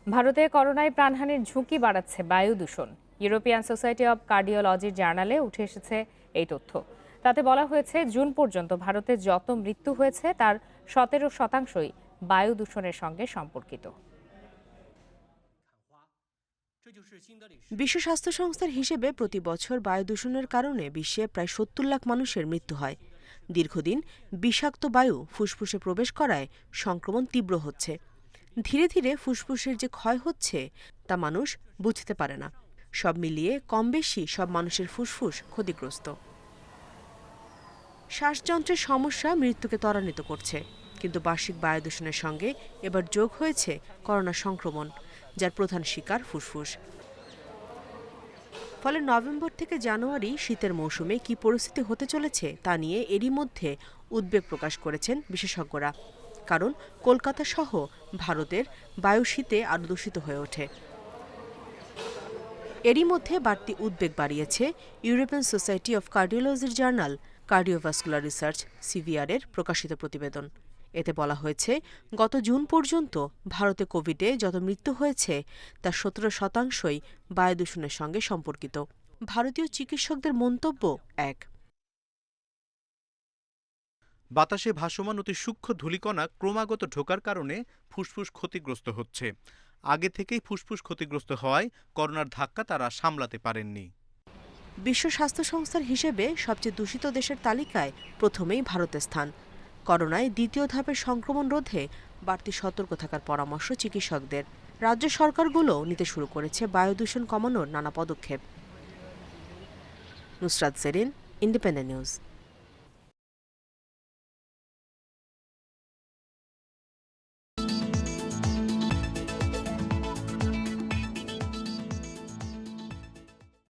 ভারতে করোনায় প্রাণহানির ঝুঁকি বাড়াচ্ছে বায়ু দূষণ। ইউরোপিয়ান সোসাইটি অব কার্ডিওলজির জার্নালে উঠে এসেছে এই তথ্য। তাতে বলা হয়েছে, জুন পর্যন্ত ভারতে যত মৃত্যু হয়েছে তার 17% বায়ু দূষণের সঙ্গে সম্পর্কিত। বিশ্ব স্বাস্থ্য সংস্থার হিসেবে প্রতি বছর বায়ু দূষণের কারণে বিশ্বে প্রায় ৭০ লাখ মানুষের মৃত্যু হয়। দীর্ঘদিন বিষাক্ত বায়ু ফুসফুসে প্রবেশ করায় সংক্রমণ তীব্র হচ্ছে। ধীরে ধীরে ফুসফুসের যে ক্ষয় হচ্ছে তা মানুষ বুঝতে পারে না। সব মিলিয়ে কম বেশি সব মানুষের ফুসফুস ক্ষতিগ্রস্ত। শ্বাসযন্ত্রের সমস্যা মৃত্যুকে ত্বরান্বিত করছে, কিন্তু বার্ষিক বায়ু দূষণের সঙ্গে এবার যোগ হয়েছে করোনা সংক্রমণ, যার প্রধান শিকার ফুসফুস। ফলে নভেম্বর থেকে জানুয়ারি শীতের মৌসুমে কি পরিস্থিতি হতে চলেছে তা নিয়ে এরই মধ্যে উদ্বেগ প্রকাশ করেছেন বিশেষজ্ঞরা। কারণ কলকাতা সহ ভারতের বায়ু শীতে আরও দূষিত হয়ে ওঠে। এরই মধ্যে বাড়তি উদ্বেগ বাড়িয়েছে ইউরোপিয়ান সোসাইটি অব কার্ডিওলজির জার্নাল কার্ডিওভাস্কুলার রিসার্চ সিভিআর এর প্রকাশিত প্রতিবেদন। এতে বলা হয়েছে, গত জুন পর্যন্ত ভারতে কোভিডে যত মৃত্যু হয়েছে তার 17%ই বায়ু দূষণের সঙ্গে সম্পর্কিত। ভারতীয় চিকিৎসকদের মন্তব্য এক। বাতাসে ভাসমান অতি সূক্ষ্ম ধূলিকণা ক্রমাগত ঢোকার কারণে ফুসফুস ক্ষতিগ্রস্ত হচ্ছে। আগে থেকেই ফুসফুস ক্ষতিগ্রস্ত হওয়ায় করোনার ধাক্কা তারা সামলাতে পারেননি। বিশ্ব স্বাস্থ্য সংস্থার হিসেবে সবচেয়ে দূষিত দেশের তালিকায় প্রথমেই ভারতের স্থান। করোনায় দ্বিতীয় ধাপের সংক্রমণ রোধে বাড়তি সতর্ক থাকার পরামর্শ চিকিৎসকদের। রাজ্য সরকারগুলো নিতে শুরু করেছে বায়ু দূষণ কমানোর নানা পদক্ষেপ। Nusrat Jerin, Independent news.